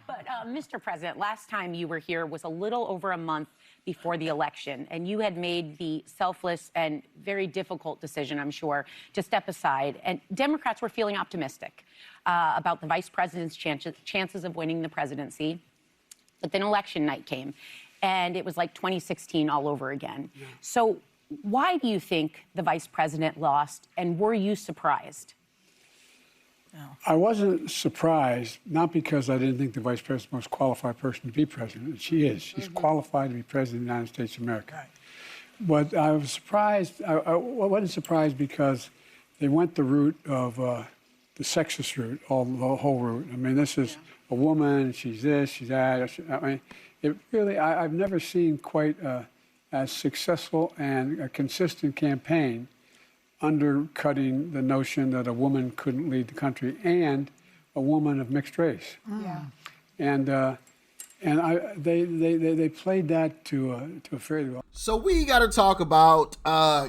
But, Mr. President, last time you were here was a little over a month before the election, and you had made the selfless and very difficult decision, I'm sure, to step aside. And Democrats were feeling optimistic about the vice president's chances of winning the presidency. But then election night came, and it was like 2016 all over again. Yeah. So why do you think the vice president lost, and were you surprised? I wasn't surprised, not because I didn't think the vice president was the most qualified person to be president. She is. She's qualified to be president of the United States of America. Right. But I was surprised. I wasn't surprised because they went the route of the sexist route, the whole route. I mean, this is a woman. She's this. She's that. I mean, it really. I've never seen quite as successful and a consistent campaign undercutting the notion that a woman couldn't lead the country, and a woman of mixed race. Yeah. And they played that to a fairly well. So we got to talk about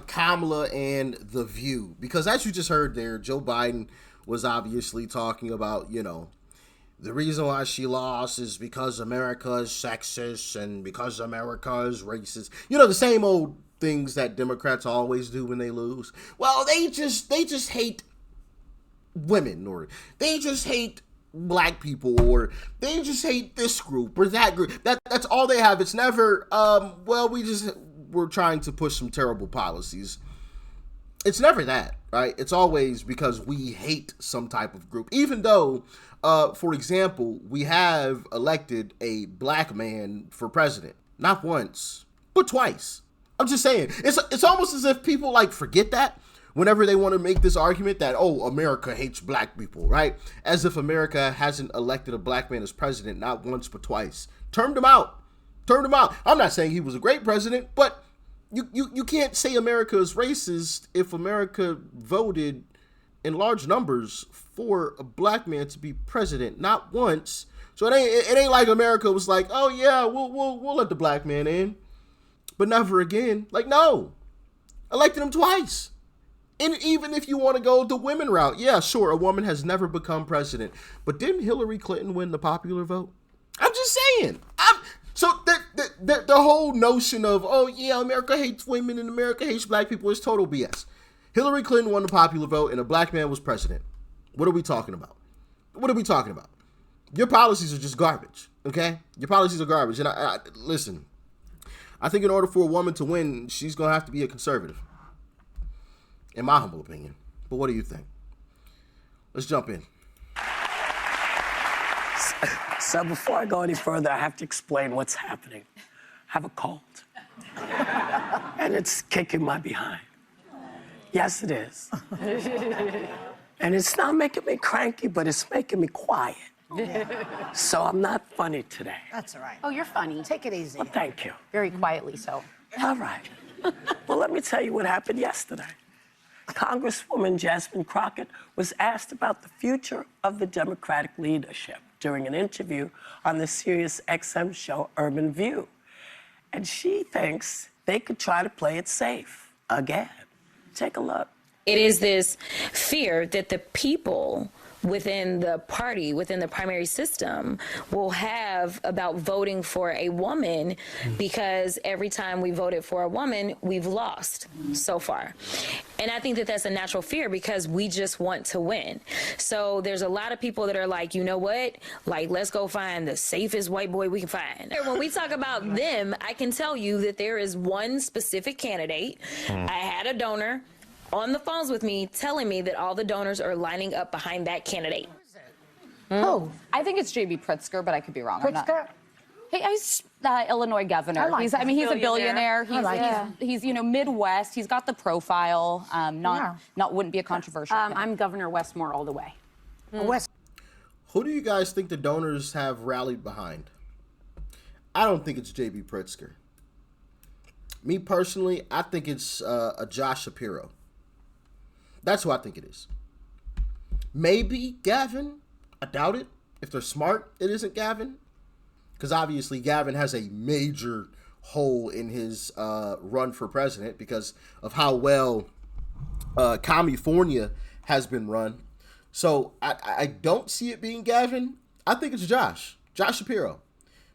Kamala and The View, because as you just heard there, Joe Biden was obviously talking about, the reason why she lost is because America is sexist and because America is racist. The same old things that Democrats always do when they lose. Well, they just hate women, or they just hate black people, or they just hate this group or that group. That's all they have. It's never we're trying to push some terrible policies. It's never that, right? It's always because we hate some type of group. Even though, for example, we have elected a black man for president, not once, but twice. I'm just saying, it's almost as if people forget that whenever they want to make this argument that, America hates black people, right? As if America hasn't elected a black man as president, not once, but twice. Turned him out. I'm not saying he was a great president, but you can't say America is racist if America voted in large numbers for a black man to be president, not once. So it ain't like America was like, oh yeah, we'll let the black man in, but never again. No, elected him twice. And even if you want to go the women route, yeah, sure, a woman has never become president, but didn't Hillary Clinton win the popular vote? I'm just saying. So the whole notion of, America hates women and America hates black people is total BS. Hillary Clinton won the popular vote and a black man was president. What are we talking about? Your policies are just garbage, okay? Your policies are garbage. And I listen, I think in order for a woman to win, she's going to have to be a conservative, in my humble opinion. But what do you think? Let's jump in. So before I go any further, I have to explain what's happening. I have a cold. And it's kicking my behind. Yes, it is. And it's not making me cranky, but it's making me quiet. Yeah. So I'm not funny today. That's all right. Oh, you're funny. Take it easy. Well, thank you. Very quietly so. All right. Well, let me tell you what happened yesterday. Congresswoman Jasmine Crockett was asked about the future of the Democratic leadership during an interview on the Sirius XM show Urban View. And she thinks they could try to play it safe again. Take a look. It is this fear that the people within the party, within the primary system, will have about voting for a woman, because every time we voted for a woman, we've lost so far. And I think that that's a natural fear because we just want to win. So there's a lot of people that are like, you know what? Let's go find the safest white boy we can find. When we talk about them, I can tell you that there is one specific candidate. I had a donor on the phones with me telling me that all the donors are lining up behind that candidate. Oh, I think it's J.B. Pritzker, but I could be wrong. Pritzker? He's Illinois governor. He's a billionaire. He's Midwest. He's got the profile. Wouldn't be a controversial. I'm Governor Westmore all the way. Who do you guys think the donors have rallied behind? I don't think it's J.B. Pritzker. Me personally, I think it's a Josh Shapiro. That's who I think it is. Maybe Gavin. I doubt it. If they're smart, it isn't Gavin. Because obviously Gavin has a major hole in his run for president because of how well California has been run. So I don't see it being Gavin. I think it's Josh. Josh Shapiro.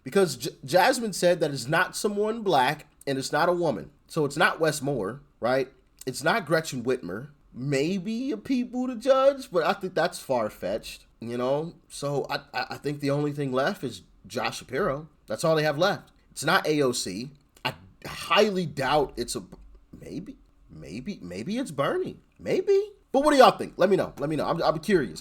Because Jasmine said that it's not someone black and it's not a woman. So it's not Wes Moore, right? It's not Gretchen Whitmer. Maybe a people to judge, but I think that's far-fetched, you know? So I think the only thing left is Josh Shapiro. That's all they have left. It's not AOC. I highly doubt it's a... Maybe it's Bernie. Maybe. But what do y'all think? Let me know. I'm curious.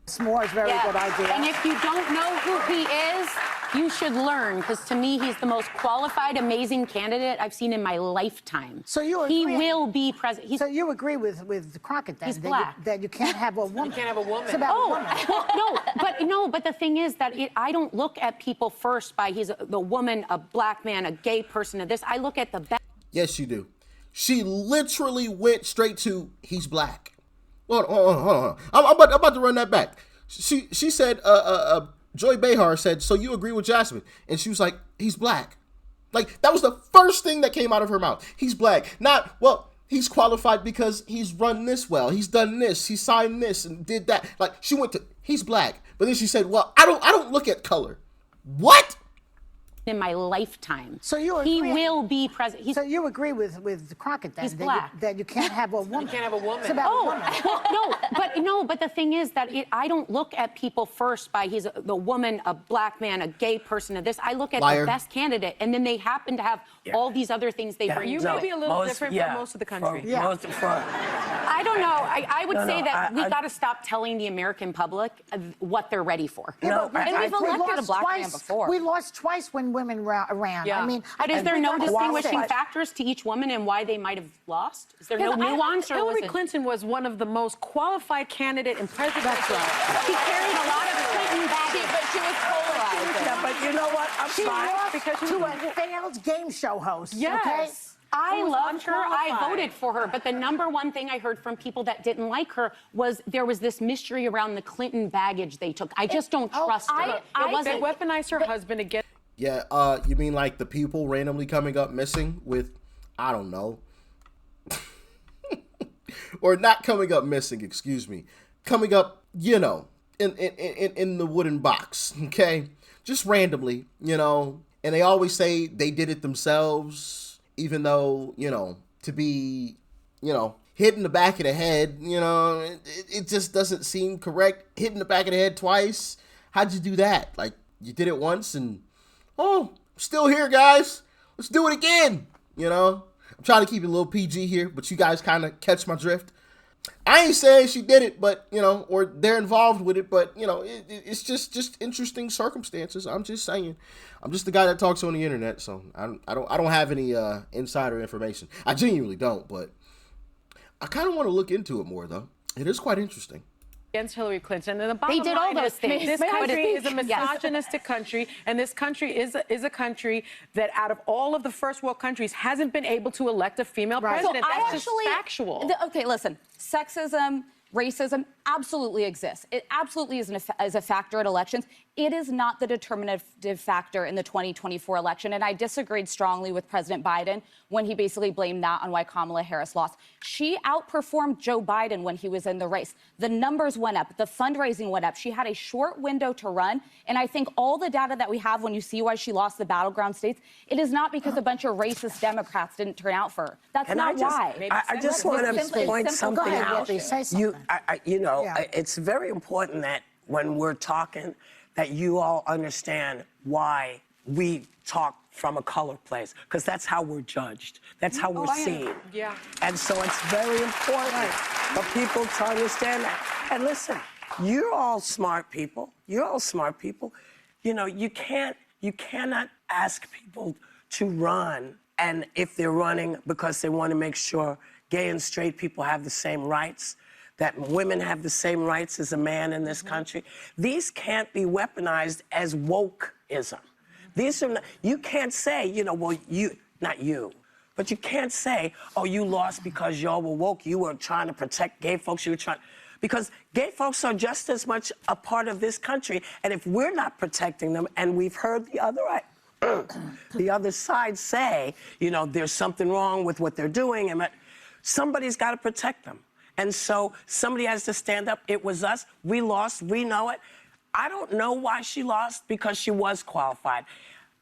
S'more is a very good idea. And if you don't know who he is, you should learn, because to me, he's the most qualified, amazing candidate I've seen in my lifetime. So you He agree- will be president. So you agree with Crockett then? He's that black. that you can't have a woman. You can't have a woman. It's about a woman. But the thing is that I don't look at people first by the woman, a black man, a gay person, of this. I look at the best. Yes, you do. She literally went straight to, he's black. Hold on. I'm about to run that back. She said, Joy Behar said, so you agree with Jasmine? And she was like, he's black. Like, that was the first thing that came out of her mouth. He's black. Not, well, he's qualified because he's run this well. He's done this. He signed this and did that. Like, she went to, he's black. But then she said, well, I don't look at color. What? In my lifetime. So you He agree- will be president. So you agree with Crockett then? He's that black. that you can't have a woman. You can't have a woman. It's about a woman. But the thing is that I don't look at people first by the woman, a black man, a gay person, of this. I look at Liar. the best candidate, and then they happen to have all these other things they bring. You may be a little different from most of the country. I don't know. I would say that we I- got to stop telling the American public what they're ready for. No, but And we've we elected lost a black man twice. before. We lost twice when women ran. Yeah. I mean, But is there no we got distinguishing qualified. factors to each woman and why they might have lost? Is there no nuance, or was Hillary it? Clinton was one of the most qualified candidate in presidential. She carried a lot of Clinton baggage. But she was polarizing. Yeah, but you know what? I'm She sorry. lost because she to was- a failed game show host. Yes. Okay? I was loved her. I unqualified. voted for her. But the number one thing I heard from people that didn't like her was there was this mystery around the Clinton baggage they took. I just don't trust her. It They wasn't. weaponized her husband again. Yeah, you mean like the people randomly coming up missing with, I don't know. Or not coming up missing, excuse me. Coming up, you know, in the wooden box, okay? Just randomly, you know. And they always say they did it themselves, even though, you know, to be, you know, hit in the back of the head, you know, it just doesn't seem correct. Hit in the back of the head twice. How'd you do that? Like, you did it once and, oh, still here, guys. Let's do it again, you know? I'm trying to keep it a little PG here, but you guys kind of catch my drift. I ain't saying she did it, but, you know, or they're involved with it, but, you know, it's just interesting circumstances. I'm just saying. I'm just the guy that talks on the internet, so I don't have any insider information. I genuinely don't, but I kind of want to look into it more, though. It is quite interesting. Against Hillary Clinton. And the bottom did all line those is, things. This May I country speak? is a Yes. misogynistic country, and this country is a country that, out of all of the first world countries, hasn't been able to elect a female president. That's just factual. Okay, listen. Sexism, racism absolutely exists. It absolutely is a factor in elections. It is not the determinative factor in the 2024 election. And I disagreed strongly with President Biden when he basically blamed that on why Kamala Harris lost. She outperformed Joe Biden when he was in the race. The numbers went up. The fundraising went up. She had a short window to run. And I think all the data that we have when you see why she lost the battleground states, it is not because a bunch of racist Democrats didn't turn out for her. That's And not why. I just want to point something Go ahead, out. Whitney, say something. You know, Yeah. it's very important that when we're talking, that you all understand why we talk from a color place, because that's how we're judged. That's how we're seen. Yeah. And so it's very important for people to understand that. And listen, you're all smart people. You're all smart people. You know, you cannot ask people to run, and if they're running because they want to make sure gay and straight people have the same rights, that women have the same rights as a man in this country. These can't be weaponized as wokeism. These are not, you can't say, you know, well, not you, but you can't say, oh, you lost because y'all were woke. You were trying to protect gay folks. Because gay folks are just as much a part of this country. And if we're not protecting them, and we've heard the other side say, you know, there's something wrong with what they're doing, and somebody's got to protect them. And so somebody has to stand up. It was us. We lost. We know it. I don't know why she lost, because she was qualified.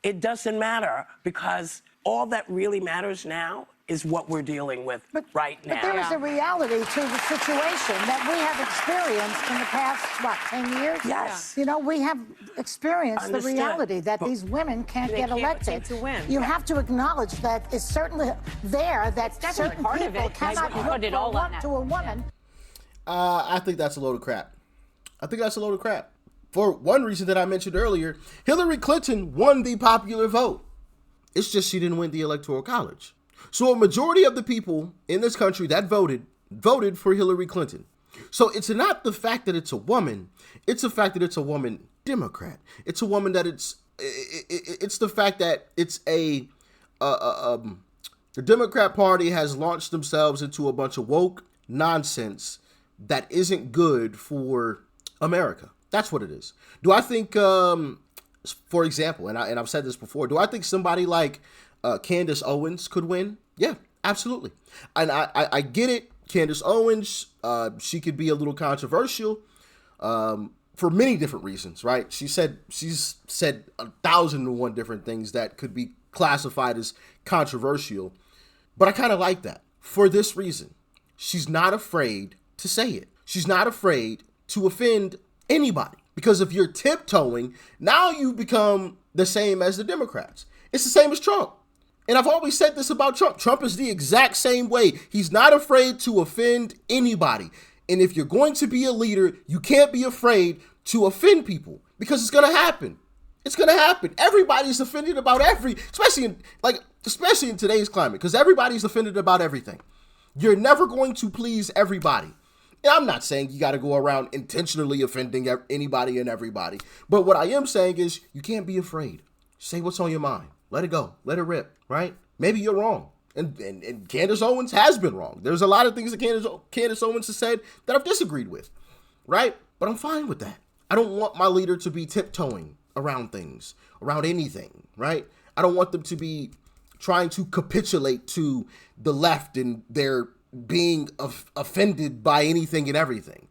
It doesn't matter, because all that really matters now is what we're dealing with right now. But there is a reality to the situation that we have experienced in the past, 10 years? Yes. You know, we have experienced the Understood. reality that these women can't They get can't elected. seem to win. You have to acknowledge that it's certainly there that definitely certain part of people it. cannot I wouldn't put it all look on that. to a woman. I think that's a load of crap. I think that's a load of crap. For one reason that I mentioned earlier, Hillary Clinton won the popular vote. It's just she didn't win the Electoral College. So a majority of the people in this country that voted for Hillary Clinton. So it's not the fact that it's a woman. It's the fact that it's a woman Democrat. It's a woman that it's the fact that it's the Democrat Party has launched themselves into a bunch of woke nonsense that isn't good for America. That's what it is. Do I think, for example, and I've said this before, do I think somebody like Candace Owens could win? Yeah, absolutely. And I get it. Candace Owens, she could be a little controversial for many different reasons, right? She's said 1,001 different things that could be classified as controversial. But I kind of like that for this reason. She's not afraid to say it. She's not afraid to offend anybody. Because if you're tiptoeing, now you become the same as the Democrats. It's the same as Trump. And I've always said this about Trump. Trump is the exact same way. He's not afraid to offend anybody. And if you're going to be a leader, you can't be afraid to offend people, because it's going to happen. It's going to happen. Everybody's offended about especially in today's climate, because everybody's offended about everything. You're never going to please everybody. And I'm not saying you got to go around intentionally offending anybody and everybody. But what I am saying is you can't be afraid. Say what's on your mind. Let it go. Let it rip, right? Maybe you're wrong. And Candace Owens has been wrong. There's a lot of things that Candace Owens has said that I've disagreed with, right? But I'm fine with that. I don't want my leader to be tiptoeing around things, around anything, right? I don't want them to be trying to capitulate to the left and their being offended by anything and everything.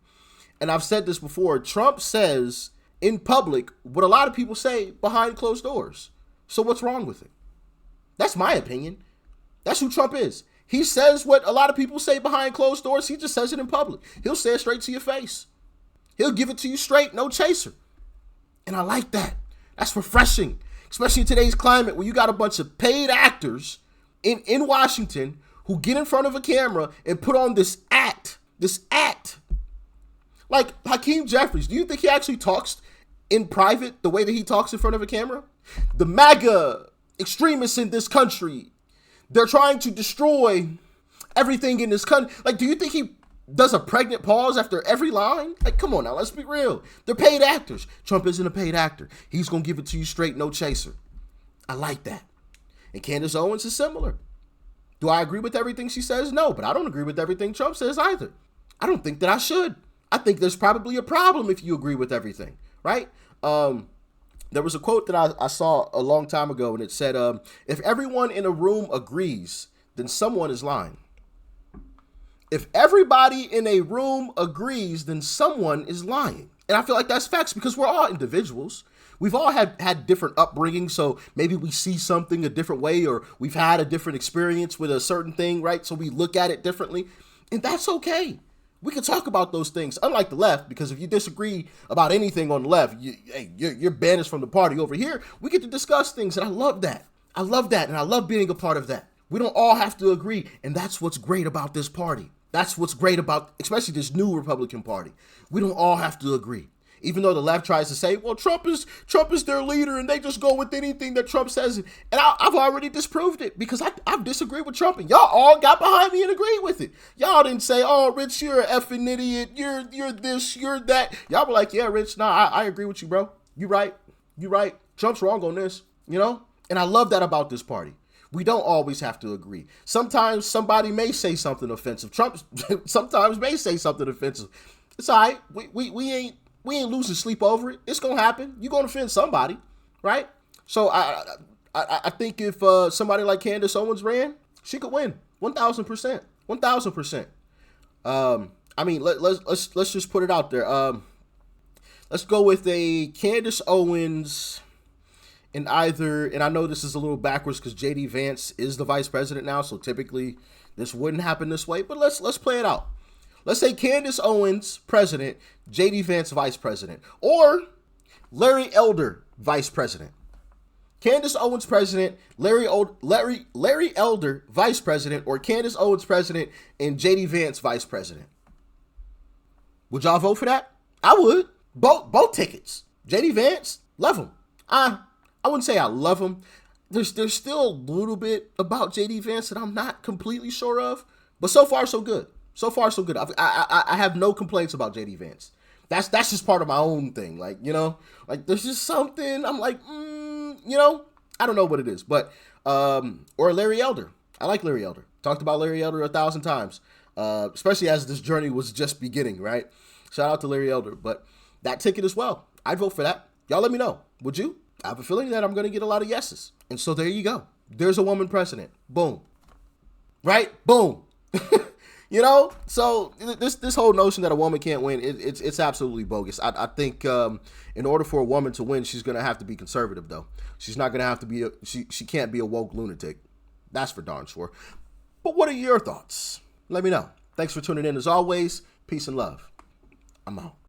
And I've said this before. Trump says in public what a lot of people say behind closed doors. So what's wrong with it? That's my opinion. That's who Trump is. He says what a lot of people say behind closed doors. He just says it in public. He'll say it straight to your face. He'll give it to you straight, no chaser. And I like that. That's refreshing, especially in today's climate where you got a bunch of paid actors in Washington who get in front of a camera and put on this act. Like Hakeem Jeffries, do you think he actually talks in private the way that he talks in front of a camera? The MAGA extremists in this country, they're trying to destroy everything in this country. Like, do you think he does a pregnant pause after every line? Like, come on now, let's be real. They're paid actors. Trump isn't a paid actor. He's going to give it to you straight, no chaser. I like that. And Candace Owens is similar. Do I agree with everything she says? No, but I don't agree with everything Trump says either. I don't think that I should. I think there's probably a problem if you agree with everything, right? There was a quote that I saw a long time ago, and it said, if everyone in a room agrees, then someone is lying. If everybody in a room agrees, then someone is lying. And I feel like that's facts, because we're all individuals. We've all had different upbringing, so maybe we see something a different way, or we've had a different experience with a certain thing, right? So we look at it differently, and that's okay. We can talk about those things, unlike the left, because if you disagree about anything on the left, you're banished from the party. Over here, we get to discuss things, and I love that. I love that, and I love being a part of that. We don't all have to agree, and that's what's great about this party. That's what's great about, especially this new Republican Party. We don't all have to agree. Even though the left tries to say, well, Trump is their leader and they just go with anything that Trump says. And I've already disproved it, because I've disagreed with Trump, and y'all all got behind me and agreed with it. Y'all didn't say, oh, Rich, you're an effing idiot. You're this, you're that. Y'all were like, yeah, Rich, I agree with you, bro. You right. Trump's wrong on this, you know? And I love that about this party. We don't always have to agree. Sometimes somebody may say something offensive. Trump sometimes may say something offensive. It's all right. We ain't losing sleep over it. It's gonna happen. You're gonna offend somebody, right? So I think if somebody like Candace Owens ran, she could win 1,000%. 1,000%. I mean, let's just put it out there. let's go with a Candace Owens in either, and I know this is a little backwards because JD Vance is the vice president now, so typically this wouldn't happen this way, but let's play it out. Let's say Candace Owens, president, JD Vance, vice president, or Larry Elder, vice president. Candace Owens, president, Larry Elder, vice president, or Candace Owens, president, and JD Vance, vice president. Would y'all vote for that? I would. Both tickets. JD Vance, love him. I wouldn't say I love him. There's still a little bit about JD Vance that I'm not completely sure of, but so far so good. So far so good. I have no complaints about JD Vance. That's just part of my own thing. Like, you know, like there's just something I'm like, you know, I don't know what it is, but or Larry Elder. I like Larry Elder. Talked about Larry Elder 1,000 times, especially as this journey was just beginning. Right. Shout out to Larry Elder, but that ticket as well. I'd vote for that. Y'all let me know. Would you? I have a feeling that I'm going to get a lot of yeses. And so there you go. There's a woman president. Boom. Right? Boom. You know? So this whole notion that a woman can't win, it's absolutely bogus. I think in order for a woman to win, she's going to have to be conservative, though. She's not going to have to be, she can't be a woke lunatic. That's for darn sure. But what are your thoughts? Let me know. Thanks for tuning in as always. Peace and love. I'm out.